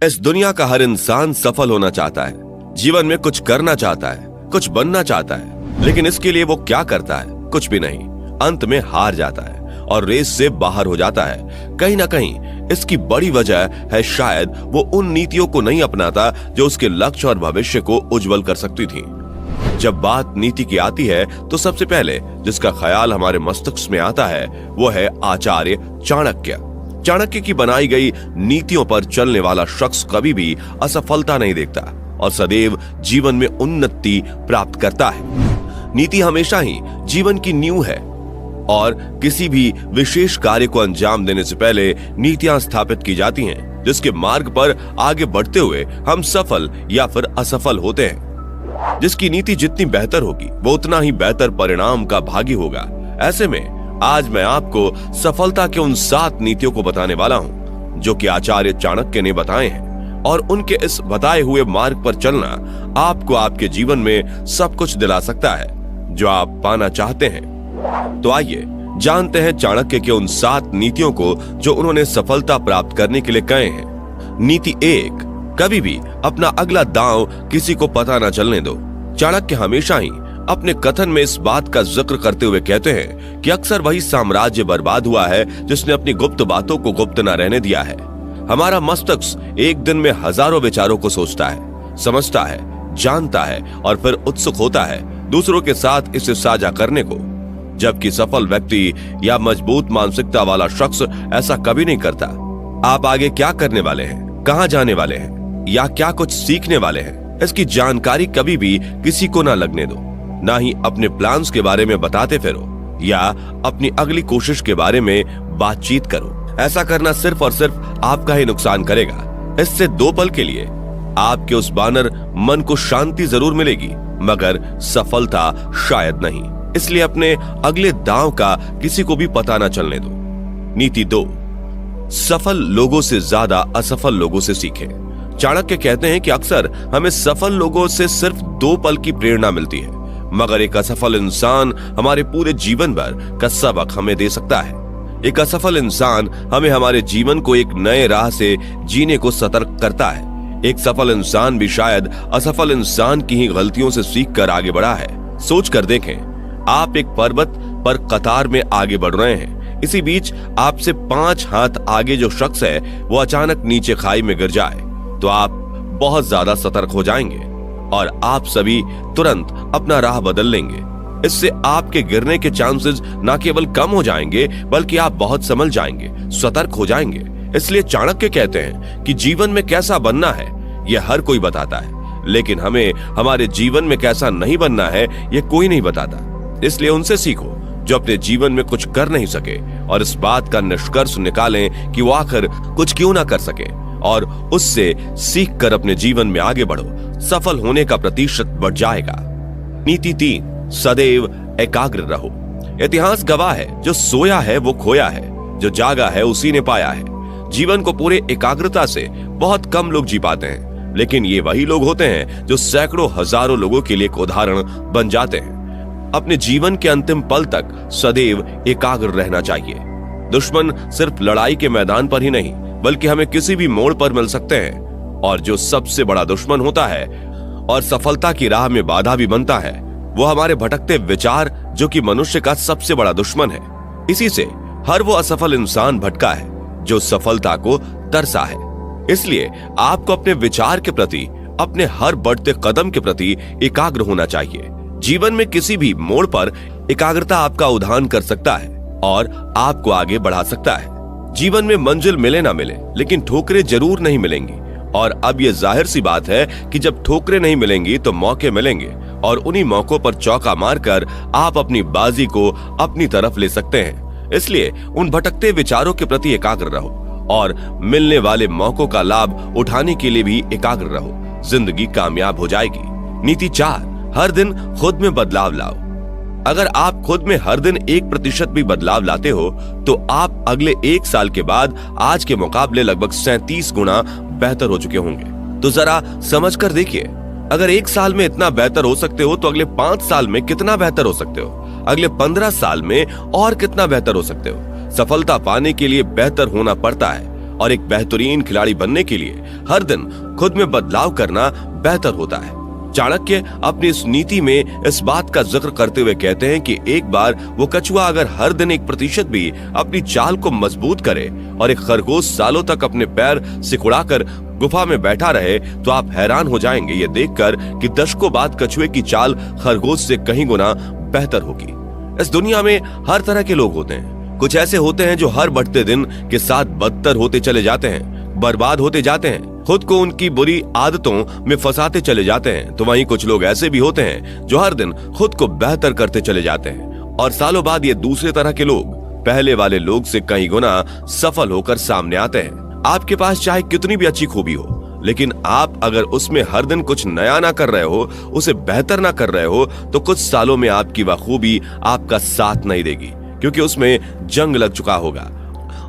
इस दुनिया का हर इंसान सफल होना चाहता है, जीवन में कुछ करना चाहता है, कुछ बनना चाहता है, लेकिन इसके लिए वो क्या करता है? कुछ भी नहीं। अंत में हार जाता है और रेस से बाहर हो जाता है। कहीं ना कहीं इसकी बड़ी वजह है शायद वो उन नीतियों को नहीं अपनाता जो उसके लक्ष्य और भविष्य को उज्जवल कर सकती थी। जब बात नीति की आती है तो सबसे पहले जिसका ख्याल हमारे मस्तिष्क में आता है वो है आचार्य चाणक्य। चाणक्य की बनाई गई नीतियों पर चलने वाला शख्स कभी भी असफलता नहीं देखता और सदैव जीवन में उन्नति प्राप्त करता है। नीति हमेशा ही जीवन की नींव है और किसी भी विशेष कार्य को अंजाम देने से पहले नीतियां स्थापित की जाती हैं, जिसके मार्ग पर आगे बढ़ते हुए हम सफल या फिर असफल होते हैं। जिसकी नीति जितनी बेहतर होगी वो उतना ही बेहतर परिणाम का भागी होगा। ऐसे में आज मैं आपको सफलता के उन 7 नीतियों को बताने वाला हूं जो कि आचार्य चाणक्य ने बताए हैं, और उनके इस बताए हुए मार्ग पर चलना आपको आपके जीवन में सब कुछ दिला सकता है जो आप पाना चाहते हैं। तो आइए जानते हैं चाणक्य के उन 7 नीतियों को जो उन्होंने सफलता प्राप्त करने के लिए कहे हैं। नीति 1, कभी भी अपना अगला दांव किसी को पता न चलने दो। चाणक्य हमेशा ही अपने कथन में इस बात का जिक्र करते हुए कहते हैं कि अक्सर वही साम्राज्य बर्बाद हुआ है जिसने अपनी गुप्त बातों को गुप्त न रहने दिया है। हमारा मस्तिष्क एक दिन में हजारों विचारों को सोचता है, समझता है, जानता है और फिर उत्सुक होता है दूसरों के साथ इसे साझा करने को, जबकि सफल व्यक्ति या मजबूत मानसिकता वाला शख्स ऐसा कभी नहीं करता। आप आगे क्या करने वाले हैं, कहां जाने वाले हैं या क्या कुछ सीखने वाले हैं, इसकी जानकारी कभी भी किसी को ना लगने दो। ना ही अपने प्लान्स के बारे में बताते फिरो या अपनी अगली कोशिश के बारे में बातचीत करो। ऐसा करना सिर्फ और सिर्फ आपका ही नुकसान करेगा। इससे 2 पल के लिए आपके उस बानर मन को शांति जरूर मिलेगी मगर सफलता शायद नहीं। इसलिए अपने अगले दांव का किसी को भी पता ना चलने दो। नीति 2, सफल लोगों से ज्यादा असफल लोगों से सीखें। चाणक्य कहते हैं कि अक्सर हमें सफल लोगों से सिर्फ 2 पल की प्रेरणा मिलती है मगर एक असफल इंसान हमारे पूरे जीवन भर का सबक हमें दे सकता है। एक असफल इंसान हमें हमारे जीवन को एक नए राह से जीने को सतर्क करता है। एक सफल इंसान भी शायद असफल इंसान की ही गलतियों से सीखकर आगे बढ़ा है। सोच कर देखें, आप एक पर्वत पर कतार में आगे बढ़ रहे हैं। इसी बीच आपसे 5 हाथ आगे जो शख्स है वो अचानक नीचे खाई में गिर जाए तो आप बहुत ज्यादा सतर्क हो जाएंगे और आप सभी तुरंत अपना राह बदल लेंगे। इससे आपके गिरने के चांसेस न केवल कम हो जाएंगे बल्कि आप बहुत संभल जाएंगे, सतर्क हो जाएंगे। इसलिए चाणक्य कहते हैं कि जीवन में कैसा बनना है यह हर कोई बताता है, लेकिन हमें हमारे जीवन में कैसा नहीं बनना है यह कोई नहीं बताता। इसलिए उनसे सीखो जो अपने जीवन में कुछ कर नहीं सके और इस बात का निष्कर्ष निकालें कि वो आखिर कुछ क्यों ना कर सके और उससे सीखकर अपने जीवन में आगे बढ़ो। सफल होने का प्रतिशत बढ़ जाएगा। नीति 3, सदैव एकाग्र रहो। इतिहास गवाह है, जो सोया है वो खोया है, जो जागा है उसी ने पाया है। जीवन को पूरे एकाग्रता से बहुत कम लोग जी पाते हैं, लेकिन ये वही लोग होते हैं जो सैकड़ों हजारों लोगों के लिए एक उदाहरण बन जाते हैं। अपने जीवन के अंतिम पल तक सदैव एकाग्र रहना चाहिए। दुश्मन सिर्फ लड़ाई के मैदान पर ही नहीं बल्कि हमें किसी भी मोड़ पर मिल सकते हैं, और जो सबसे बड़ा दुश्मन होता है और सफलता की राह में बाधा भी बनता है वो हमारे भटकते विचार, जो कि मनुष्य का सबसे बड़ा दुश्मन है। इसी से हर वो असफल इंसान भटका है जो सफलता को तरसा है। इसलिए आपको अपने विचार के प्रति, अपने हर बढ़ते कदम के प्रति एकाग्र होना चाहिए। जीवन में किसी भी मोड़ पर एकाग्रता आपका उद्धार कर सकता है और आपको आगे बढ़ा सकता है। जीवन में मंजिल मिले ना मिले लेकिन ठोकरें जरूर नहीं मिलेंगी, और अब यह जाहिर सी बात है कि जब ठोकरें नहीं मिलेंगी तो मौके मिलेंगे, और उन्हीं मौकों पर चौका मारकर आप अपनी बाजी को अपनी तरफ ले सकते हैं। इसलिए उन भटकते विचारों के प्रति एकाग्र रहो और मिलने वाले मौकों का लाभ उठाने के लिए भी एकाग्र रहो। जिंदगी कामयाब हो जाएगी। नीति 4, हर दिन खुद में बदलाव लाओ। अगर आप खुद में हर दिन 1% भी बदलाव लाते हो तो आप अगले 1 साल के बाद आज के मुकाबले लगभग 37 गुना बेहतर हो चुके होंगे। तो जरा समझ कर देखिए, अगर 1 साल में इतना बेहतर हो सकते हो तो अगले 5 साल में कितना बेहतर हो सकते हो, अगले 15 साल में और कितना बेहतर हो सकते हो। सफलता पाने के लिए बेहतर होना पड़ता है और एक बेहतरीन खिलाड़ी बनने के लिए हर दिन खुद में बदलाव करना बेहतर होता है। चाणक्य अपनी इस नीति में इस बात का जिक्र करते हुए कहते हैं कि एक बार वो कछुआ अगर हर दिन 1% भी अपनी चाल को मजबूत करे और एक खरगोश सालों तक अपने पैर सिकुड़ाकर गुफा में बैठा रहे तो आप हैरान हो जाएंगे ये देखकर कि दशकों बाद कछुए की चाल खरगोश से कहीं गुना बेहतर होगी। इस दुनिया में हर तरह के लोग होते हैं। कुछ ऐसे होते हैं जो हर बढ़ते दिन के साथ बदतर होते चले जाते हैं, बर्बाद होते जाते हैं, खुद को उनकी बुरी आदतों में फंसाते चले जाते हैं। तो वहीं कुछ लोग ऐसे भी होते हैं जो हर दिन खुद को बेहतर करते चले जाते हैं और सालों बाद ये दूसरे तरह के लोग पहले वाले लोग से कहीं गुना सफल होकर सामने आते हैं। आपके पास चाहे कितनी भी अच्छी खूबी हो, लेकिन आप अगर उसमें हर दिन कुछ नया ना कर रहे हो, उसे बेहतर ना कर रहे हो, तो कुछ सालों में आपकी वह खूबी आपका साथ नहीं देगी, क्योंकि उसमें जंग लग चुका होगा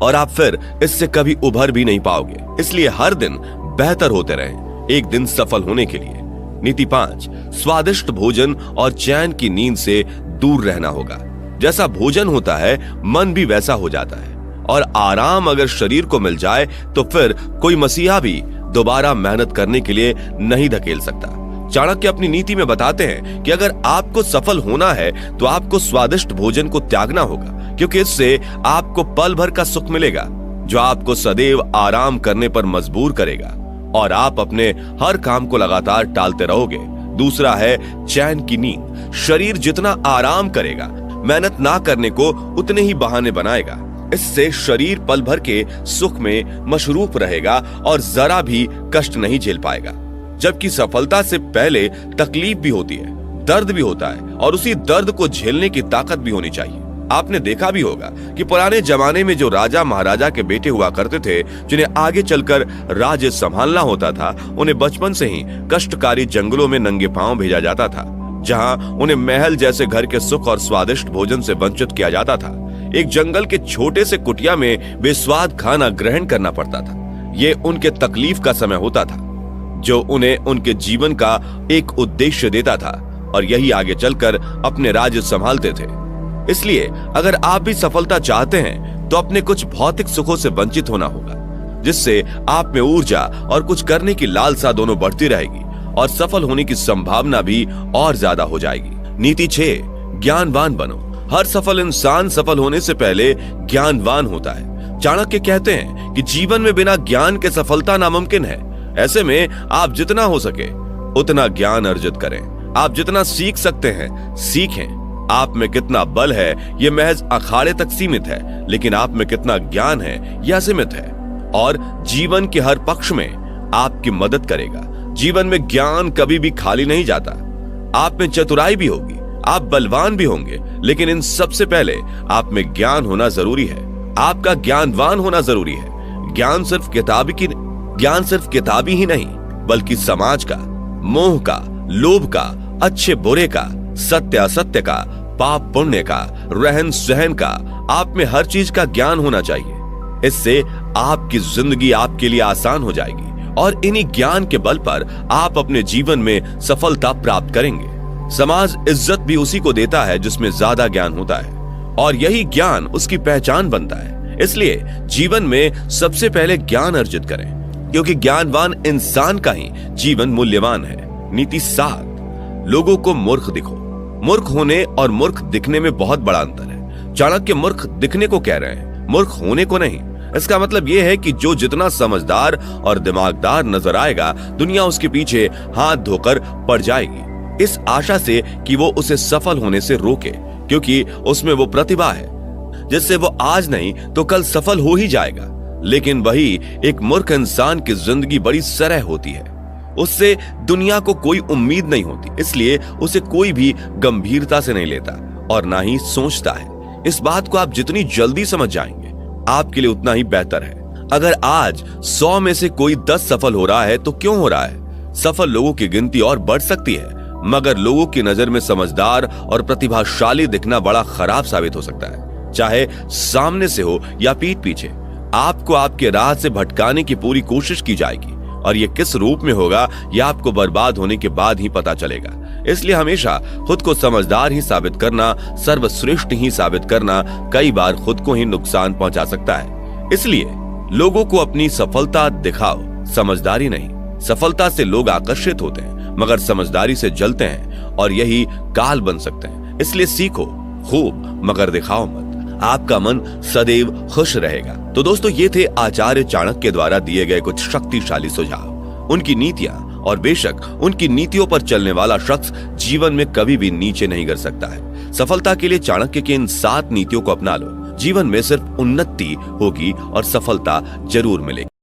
और आप फिर इससे कभी उभर भी नहीं पाओगे। इसलिए हर दिन बेहतर होते रहें एक दिन सफल होने के लिए। नीति 5, स्वादिष्ट भोजन और चैन की नींद से दूर रहना होगा। जैसा भोजन होता है मन भी वैसा हो जाता है, और आराम अगर शरीर को मिल जाए तो फिर कोई मसीहा भी दोबारा मेहनत करने के लिए नहीं धकेल सकता। चाणक्य अपनी नीति में बताते हैं कि अगर आपको सफल होना है तो आपको स्वादिष्ट भोजन को त्यागना होगा, क्योंकि इससे आपको पल भर का सुख मिलेगा जो आपको सदैव आराम करने पर मजबूर करेगा और आप अपने हर काम को लगातार टालते रहोगे। दूसरा है चैन की नींद। शरीर जितना आराम करेगा, मेहनत ना करने को उतने ही बहाने बनाएगा। इससे शरीर पल भर के सुख में मशरूफ रहेगा और जरा भी कष्ट नहीं झेल पाएगा। जबकि सफलता से पहले तकलीफ भी होती है, दर्द भी होता है, और उसी दर्द को झेलने की ताकत भी होनी चाहिए। आपने देखा भी होगा कि पुराने जमाने में जो राजा महाराजा के बेटे हुआ करते थे, जिन्हें आगे चलकर राज्य संभालना होता था, उन्हें बचपन से ही कष्टकारी जंगलों में नंगे पांव भेजा जाता था, जहां उन्हें महल जैसे घर के सुख और स्वादिष्ट भोजन से वंचित किया जाता था। एक जंगल के छोटे से कुटिया में बेस्वाद खाना ग्रहण करना पड़ता था। ये उनके तकलीफ का समय होता था, जो उन्हें उनके जीवन का एक उद्देश्य देता था, और यही आगे चलकर अपने राज्य संभालते थे। इसलिए अगर आप भी सफलता चाहते हैं तो अपने कुछ भौतिक सुखों से वंचित होना होगा, जिससे आप में ऊर्जा और कुछ करने की लालसा दोनों बढ़ती रहेगी और सफल होने की संभावना भी और ज्यादा हो जाएगी। नीति 6, ज्ञानवान बनो। हर सफल इंसान सफल होने से पहले ज्ञानवान होता है। चाणक्य कहते हैं कि जीवन में बिना ज्ञान के सफलता नामुमकिन है। ऐसे में आप जितना हो सके उतना ज्ञान अर्जित करें। आप जितना सीख सकते हैं सीखें। आप में कितना बल है यह महज अखाड़े तक सीमित है, लेकिन आप में कितना ज्ञान है यह असीमित है और जीवन के हर पक्ष में आपकी मदद करेगा। जीवन में ज्ञान कभी भी खाली नहीं जाता। आप में चतुराई भी होगी, आप बलवान भी होंगे, लेकिन इन सबसे पहले आप में ज्ञान होना जरूरी है। आपका ज्ञानवान होना जरूरी है। ज्ञान सिर्फ किताबी ही नहीं, बल्कि समाज का, मोह का, लोभ का, अच्छे बुरे का, सत्य असत्य का, पाप पुण्य का, रहन सहन का, आप में हर चीज का ज्ञान होना चाहिए। इससे आपकी जिंदगी आपके लिए आसान हो जाएगी और इन्हीं ज्ञान के बल पर आप अपने जीवन में सफलता प्राप्त करेंगे। समाज इज्जत भी उसी को देता है जिसमें ज्यादा ज्ञान होता है, और यही ज्ञान उसकी पहचान बनता है। इसलिए जीवन में सबसे पहले ज्ञान अर्जित करें, क्योंकि ज्ञानवान इंसान का ही जीवन मूल्यवान है। नीति 7, लोगों को मूर्ख दिखो। मूर्ख होने और मूर्ख दिखने में बहुत बड़ा अंतर है। चाणक्य मूर्ख दिखने को कह रहे हैं, मूर्ख होने को नहीं। इसका मतलब यह है कि जो जितना समझदार और दिमागदार नजर आएगा, दुनिया उसके पीछे हाथ धोकर पड़ जाएगी, इस आशा से कि वो उसे सफल होने से रोके, क्योंकि उसमें वो प्रतिभा है जिससे वो आज नहीं तो कल सफल हो ही जाएगा। लेकिन वही एक मूर्ख इंसान की जिंदगी बड़ी सरह होती है। उससे दुनिया को कोई उम्मीद नहीं होती, इसलिए उसे कोई भी गंभीरता से नहीं लेता और ना ही सोचता है। इस बात को आप जितनी जल्दी समझ जाएंगे, आपके लिए उतना ही बेहतर है। अगर आज 100 में से कोई 10 सफल हो रहा है तो क्यों हो रहा है? सफल लोगों की गिनती और बढ़ सकती है, मगर लोगों की नजर में समझदार और प्रतिभाशाली दिखना बड़ा खराब साबित हो सकता है, चाहे सामने से हो या पीठ पीछे। आपको आपके राह से भटकाने की पूरी कोशिश की जाएगी, और ये किस रूप में होगा यह आपको बर्बाद होने के बाद ही पता चलेगा। इसलिए हमेशा खुद को समझदार ही साबित करना, सर्वश्रेष्ठ ही साबित करना कई बार खुद को ही नुकसान पहुंचा सकता है। इसलिए लोगों को अपनी सफलता दिखाओ, समझदारी नहीं। सफलता से लोग आकर्षित होते हैं मगर समझदारी से जलते हैं और यही काल बन सकते हैं। इसलिए सीखो खूब मगर दिखाओ मत। आपका मन सदैव खुश रहेगा। तो दोस्तों, ये थे आचार्य चाणक्य द्वारा दिए गए कुछ शक्तिशाली सुझाव, उनकी नीतियां, और बेशक उनकी नीतियों पर चलने वाला शख्स जीवन में कभी भी नीचे नहीं गिर सकता है। सफलता के लिए चाणक्य की इन 7 नीतियों को अपना लो। जीवन में सिर्फ उन्नति होगी और सफलता जरूर मिलेगी।